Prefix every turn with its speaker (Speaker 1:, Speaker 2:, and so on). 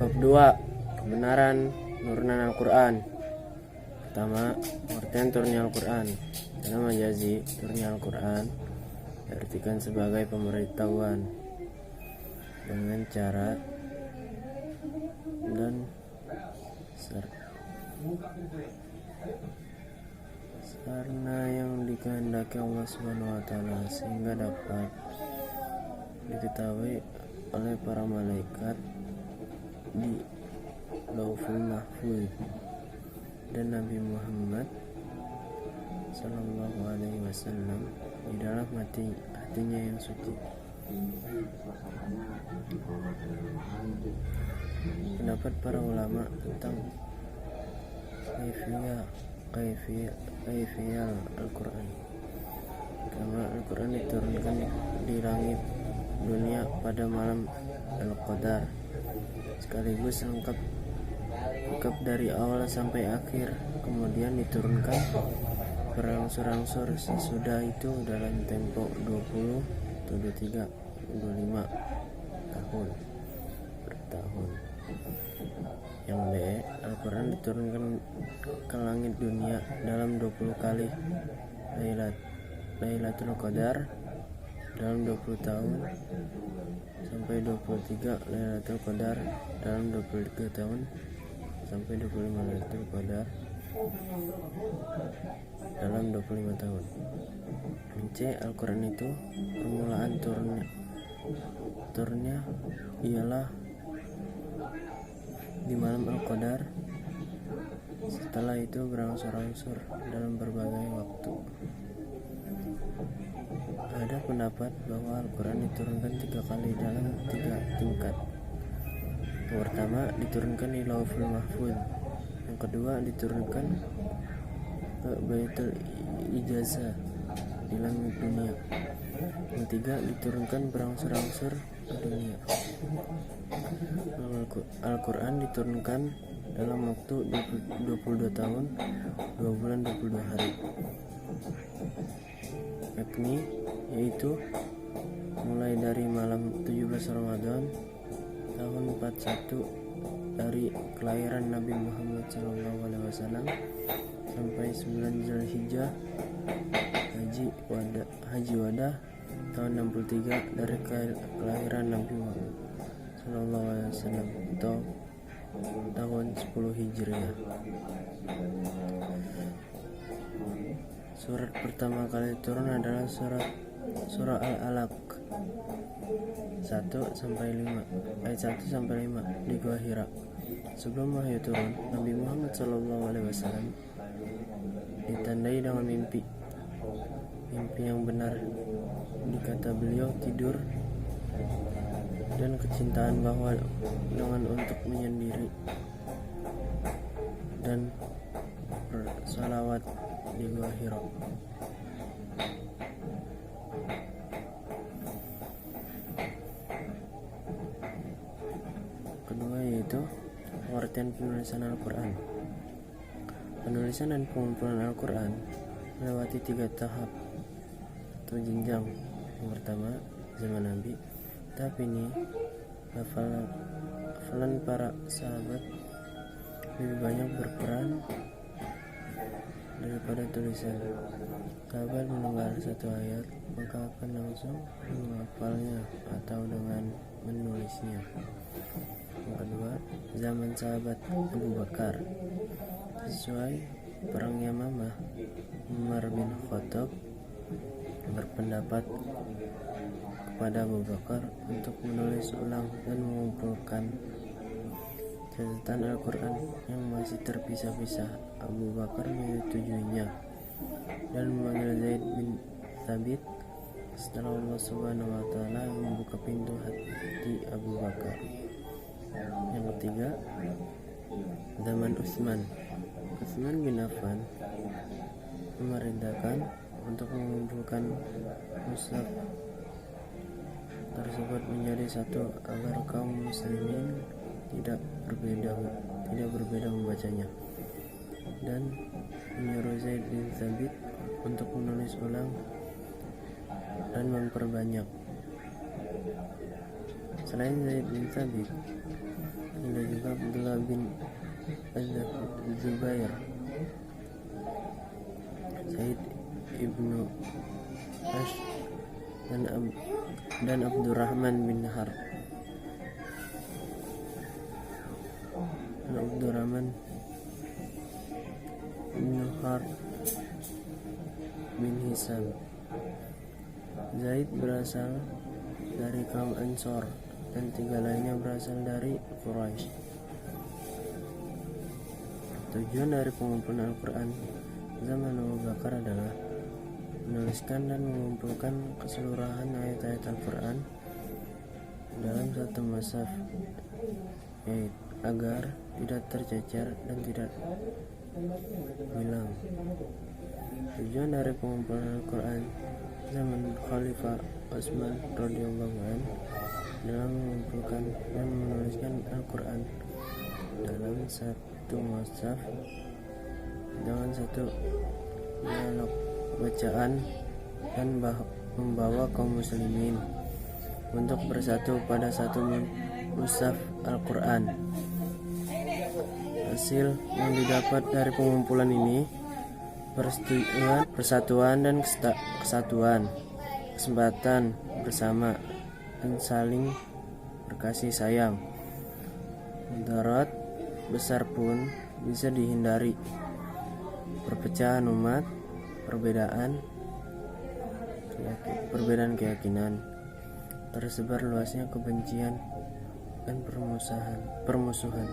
Speaker 1: Bab 2. Kebenaran nurunan Al-Quran. Pertama, pengertian turunnya Al-Quran. Dalam majazi, turunnya Al-Quran diartikan sebagai pemberitahuan dengan cara dan sarana yang dikehendaki Allah Subhanahu wa Ta'ala, sehingga dapat diketahui oleh para malaikat di Lauhul Mahfuz dan Nabi Muhammad Sallallahu Alaihi Wasallam di dalam hatinya yang suci. Pendapat para ulama tentang kaifiyah Al-Quran. Karena Al-Quran diturunkan di langit dunia pada malam Al-Qadar, sekaligus lengkap dari awal sampai akhir, kemudian diturunkan berangsur-angsur sesudah itu dalam tempo 20, 23, 25 tahun per tahun. Yang B, Al-Quran diturunkan ke langit dunia dalam 20 kali Lailatul Qadar dalam 20 tahun sampai 23 Lailatul Qadar dalam 23 tahun sampai 25 Lailatul Qadar dalam 25 tahun. C, Al-Quran itu permulaan turunnya ialah di malam Al-Qadar. Setelah itu berangsur-angsur dalam berbagai waktu. Ada pendapat bahwa Al-Quran diturunkan 3 kali dalam 3 tingkat. Yang pertama diturunkan di Lauhul Mahfuz, yang kedua diturunkan ke Baitul Ijazah di langit dunia, yang ketiga diturunkan berangsur-angsur ke dunia. Al-Quran diturunkan dalam waktu 22 tahun 2 bulan 22 hari, yaitu mulai dari malam 17 Ramadan tahun 41 dari kelahiran Nabi Muhammad SAW sampai 9 Zulhijjah Haji Wadah tahun 63 dari kelahiran Nabi Muhammad SAW atau tahun 10 Hijriah. Surat pertama kali turun adalah surah Al-Alaq 1-5 di Gua Hira. Sebelum wahyu turun, Nabi Muhammad SAW ditandai dengan mimpi yang benar. Dikata beliau tidur dan kecintaan bahwa dengan untuk menyendiri dan bersalawat di Gua Hira. Kedua yaitu pengertian penulisan Al-Quran. Penulisan dan pengumpulan Al-Quran melewati 3 tahap atau jenjang. Yang pertama, zaman Nabi. Tahap ini hafalan para sahabat lebih banyak berperan daripada tulisan. Sahabat mendengar satu ayat maka akan langsung menghafalnya atau dengan menulisnya. Yang kedua, zaman sahabat Abu Bakar. Sesuai perang Yamamah, Umar bin Khattab berpendapat kepada Abu Bakar untuk menulis ulang dan mengumpulkan catatan Al-Quran yang masih terpisah-pisah. Abu Bakar menyetujuinya dan memanggil Zaid bin Thabit setelah Allah Subhanahu wa Ta'ala membuka pintu hati Abu Bakar. Yang ketiga, zaman Utsman bin Affan memerintahkan untuk mengumpulkan mushaf tersebut menjadi satu agar kaum muslimin tidak berbeda membacanya, dan menyuruh Zaid bin Thabit untuk menulis ulang dan memperbanyak. Selain Zaid bin Thabit, ada juga Abdullah bin Az-Zubair, Said ibnu Ash, dan Abdurrahman bin Harb bin Hisam. Zaid berasal dari kaum Ansor dan 3 lainnya berasal dari Quraisy. Tujuan dari pengumpulan Al-Quran zaman Abu Bakar adalah menuliskan dan mengumpulkan keseluruhan ayat-ayat Al-Quran dalam satu mushaf, yaitu agar tidak tercecer dan tidak hilang. Tujuan dari pengumpulan Al-Quran zaman Khalifah Utsman radhiyallahu anhu adalah mengumpulkan dan menuliskan Al-Quran dalam satu mushaf dengan satu dialog bacaan dan membawa kaum muslimin untuk bersatu pada satu mushaf Al-Quran. Hasil yang didapat dari pengumpulan ini persatuan dan kesatuan, kesempatan bersama, dan saling berkasih sayang. Mudarat besar pun bisa dihindari. Perpecahan umat, perbedaan keyakinan, tersebar luasnya kebencian dan permusuhan.